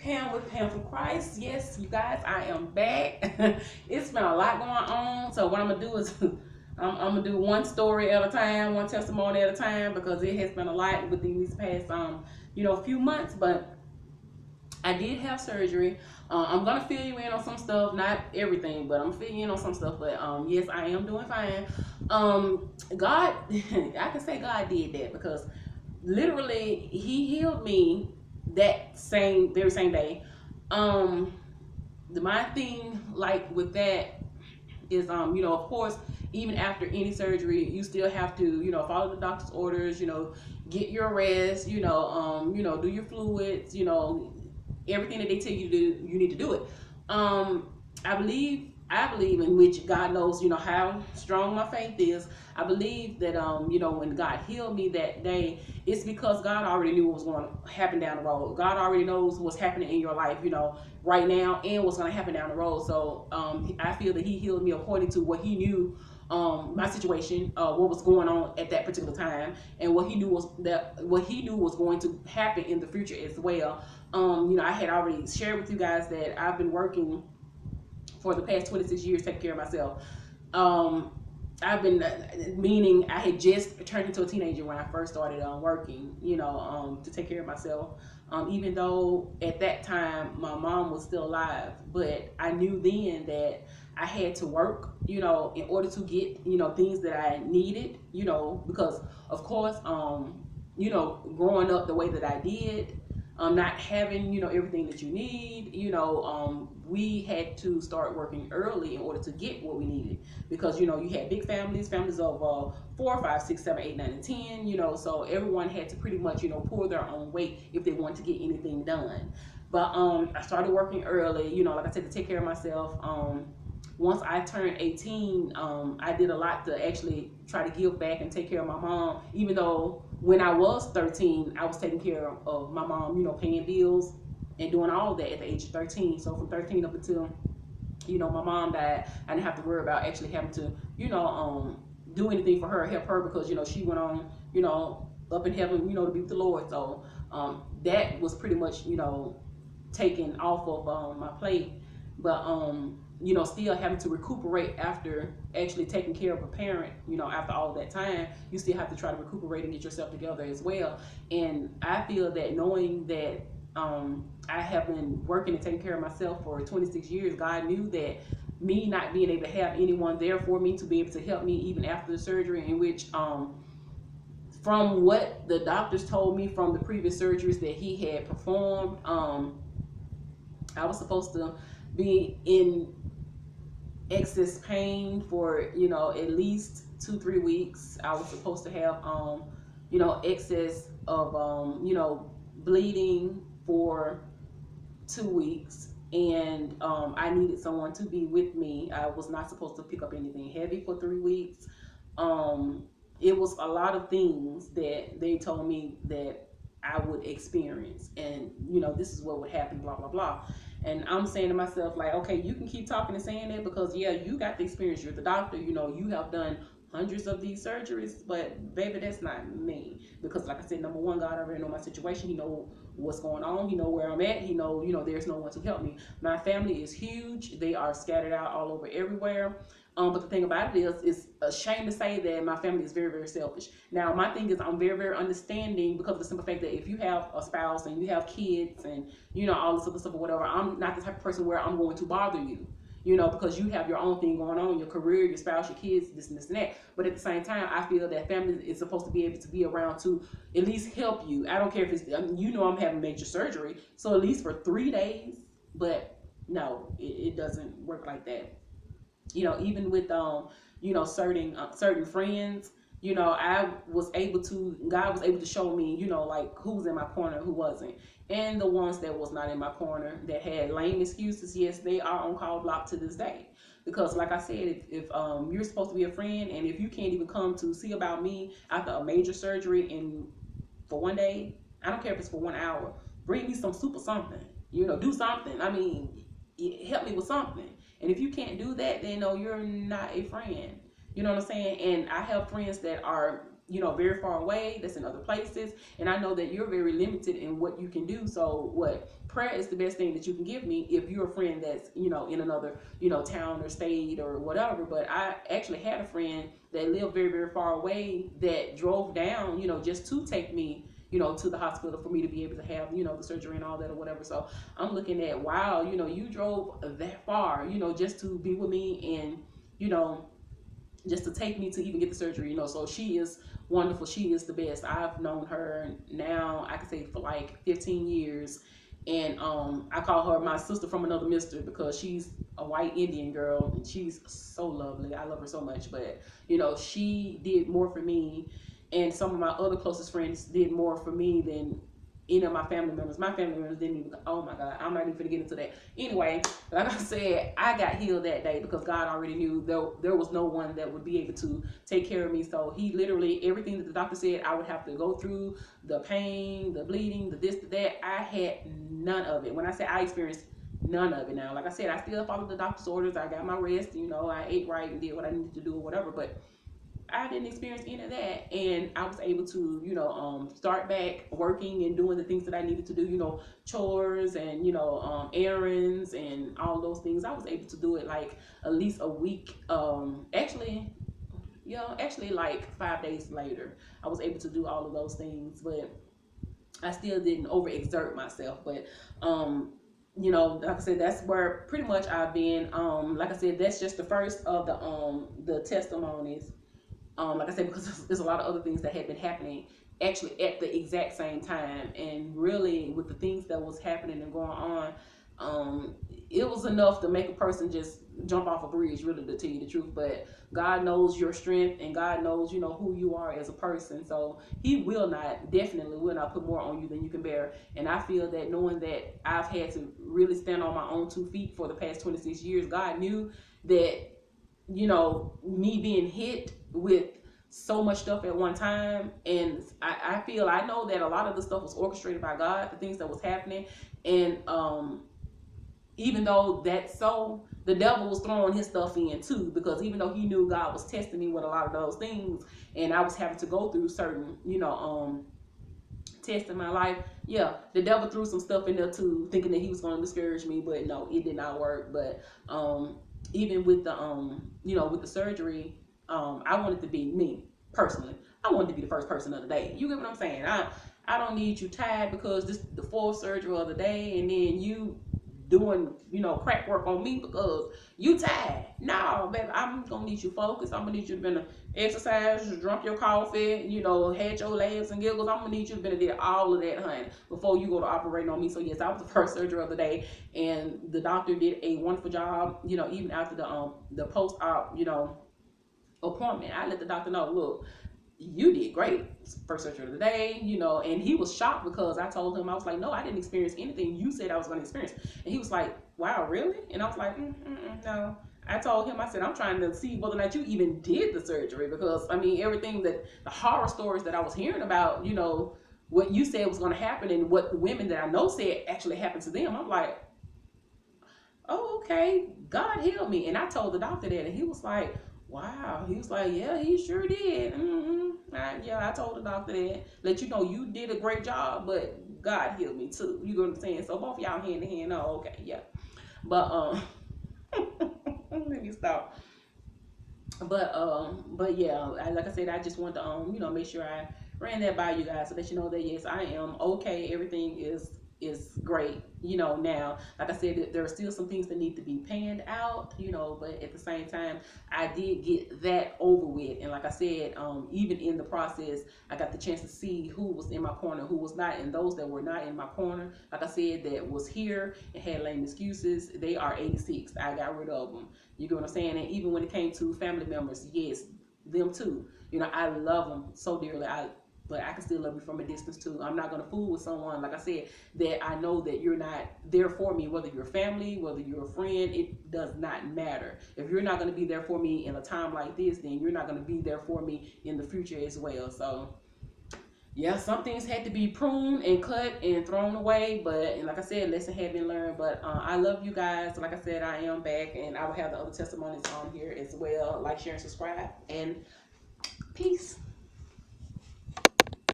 Pam with Pam for Christ. Yes, you guys, I am back. It's been a lot going on. So what I'm gonna do is I'm gonna do one story at a time, one testimony at a time, because it has been a lot within these past few months. But I did have surgery. I'm gonna fill you in on some stuff, not everything, but I'm gonna fill you in on some stuff. But yes, I am doing fine. God, I can say God did that because literally He healed me that very same day. Um, my thing, like with that, is of course, even after any surgery, you still have to follow the doctor's orders. Get your rest. Do your fluids. Everything that they tell you to do, you need to do it. Um, I believe in which God knows, how strong my faith is. I believe that, when God healed me that day, it's because God already knew what was going to happen down the road. God already knows what's happening in your life, right now, and what's going to happen down the road. So I feel that He healed me according to what He knew, my situation, what was going on at that particular time, and what He knew was going to happen in the future as well. I had already shared with you guys that I've been working for the past 26 years taking care of myself. Um, I've been, meaning I had just turned into a teenager when I first started working, to take care of myself. Even though at that time my mom was still alive, but I knew then that I had to work, in order to get, things that I needed, because of course, growing up the way that I did, not having everything that you need, we had to start working early in order to get what we needed, because you had big families of 4, 5, 6, 7, 8, 9, and 10, so everyone had to pretty much pull their own weight if they wanted to get anything done. But I started working early, like I said, to take care of myself. Once I turned 18, I did a lot to actually try to give back and take care of my mom, even though when I was 13, I was taking care of my mom, paying bills and doing all of that at the age of 13. So from 13 up until, my mom died, I didn't have to worry about actually having to, do anything for her, help her, because, she went on, up in heaven, to be with the Lord. So that was pretty much, taken off of my plate. But still having to recuperate after actually taking care of a parent, after all that time, you still have to try to recuperate and get yourself together as well. And I feel that knowing that I have been working and taking care of myself for 26 years, God knew that me not being able to have anyone there for me to be able to help me even after the surgery, in which from what the doctors told me from the previous surgeries that he had performed, I was supposed to be in excess pain for at least 2-3 weeks. I was supposed to have excess of bleeding for 2 weeks, and I needed someone to be with me. I was not supposed to pick up anything heavy for 3 weeks. It was a lot of things that they told me that I would experience, and this is what would happen, blah blah blah. And I'm saying to myself, like, okay, you can keep talking and saying that, because yeah, you got the experience, you're the doctor, you have done hundreds of these surgeries, but baby, that's not me. Because like I said, number one, God already know my situation. He know what's going on. He know where I'm at. He know, there's no one to help me. My family is huge. They are scattered out all over everywhere. But the thing about it is, it's a shame to say that my family is very, very selfish. Now, my thing is, I'm very, very understanding, because of the simple fact that if you have a spouse and you have kids and, all this other stuff or whatever, I'm not the type of person where I'm going to bother you, because you have your own thing going on, your career, your spouse, your kids, this and this and that. But at the same time, I feel that family is supposed to be able to be around to at least help you. I don't care if it's, I'm having major surgery, so at least for 3 days. But no, it doesn't work like that. Even with certain friends, I was able to, God was able to show me, like who's in my corner, who wasn't. And the ones that was not in my corner, that had lame excuses, yes, they are on call block to this day. Because like I said, if you're supposed to be a friend, and if you can't even come to see about me after a major surgery and for one day, I don't care if it's for 1 hour, bring me some soup or something, do something. I mean, help me with something. And if you can't do that, then no, you're not a friend. You know what I'm saying? And I have friends that are very far away, that's in other places, and I know that you're very limited in what you can do. So what prayer is the best thing that you can give me if you're a friend that's in another town or state or whatever. But I actually had a friend that lived very, very far away that drove down just to take me to the hospital for me to be able to have the surgery and all that or whatever. So I'm looking at, wow, you drove that far just to be with me, and just to take me to even get the surgery. So she is wonderful. She is the best. I've known her now, I can say, for like 15 years. And I call her my sister from another mister, because she's a white Indian girl and she's so lovely. I love her so much. But she did more for me, and some of my other closest friends did more for me than any of my family members. My family members didn't even, oh my God, I'm not even gonna get into that. Anyway, like I said, I got healed that day because God already knew there was no one that would be able to take care of me. So he literally, everything that the doctor said I would have to go through, the pain, the bleeding, the this, the that, I had none of it. When I say I experienced none of it now, like I said, I still followed the doctor's orders. I got my rest, I ate right and did what I needed to do or whatever, but I didn't experience any of that, and I was able to, start back working and doing the things that I needed to do, chores and errands and all those things. I was able to do it like at least a week. Actually, like 5 days later, I was able to do all of those things, but I still didn't overexert myself. But like I said, that's where pretty much I've been. Like I said, that's just the first of the testimonies. Like I said, because there's a lot of other things that had been happening actually at the exact same time, and really with the things that was happening and going on, it was enough to make a person just jump off a bridge, really, to tell you the truth. But God knows your strength, and God knows who you are as a person, so he definitely will not put more on you than you can bear. And I feel that, knowing that I've had to really stand on my own 2 feet for the past 26 years, God knew that me being hit with so much stuff at one time, and I know that a lot of the stuff was orchestrated by God, the things that was happening. And even though that's so, the devil was throwing his stuff in too, because even though he knew God was testing me with a lot of those things, and I was having to go through certain tests in my life, the devil threw some stuff in there too, thinking that he was going to discourage me. But no, it did not work. But even with the with the surgery, I wanted to be me personally. I wanted to be the first person of the day. You get what I'm saying? I don't need you tired because this the 4th surgery of the day, and then you doing crack work on me because you tired. No, baby, I'm gonna need you focused. I'm gonna need you to been exercise, drunk your coffee, had your laughs and giggles. I'm gonna need you to been did all of that, honey, before you go to operating on me. So yes, I was the first surgery of the day, and the doctor did a wonderful job. Even after the post-op appointment, I let the doctor know, look, you did great, first surgery of the day, and he was shocked because I told him, I was like, no, I didn't experience anything you said I was going to experience. And he was like, wow, really? And I was like, no. I told him, I said, I'm trying to see whether or not you even did the surgery, because I mean, everything that the horror stories that I was hearing about, what you said was going to happen, and what the women that I know said actually happened to them. I'm like, oh, okay, God healed me. And I told the doctor that, and he was like, wow. He was like, yeah, he sure did. I told the doctor that, let you know you did a great job, but God healed me too. You know what I'm saying? So both y'all hand in hand. Oh, okay, yeah. But let me stop. But yeah, like I said, I just want to make sure I ran that by you guys, so that you know that yes, I am okay. Everything is great. Now, like I said, there are still some things that need to be panned out, but at the same time, I did get that over with. And like I said, even in the process, I got the chance to see who was in my corner, who was not, and those that were not in my corner, like I said, that was here and had lame excuses, they are 86. I got rid of them. You get what I'm saying? And even when it came to family members, yes, them too. I love them so dearly. But I can still love you from a distance too. I'm not gonna fool with someone, like I said, that I know that you're not there for me, whether you're family, whether you're a friend, it does not matter. If you're not gonna be there for me in a time like this, then you're not gonna be there for me in the future as well. So yeah, some things had to be pruned and cut and thrown away, and like I said, lesson had been learned. But I love you guys. Like I said, I am back, and I will have the other testimonies on here as well. Like, share, and subscribe, and peace.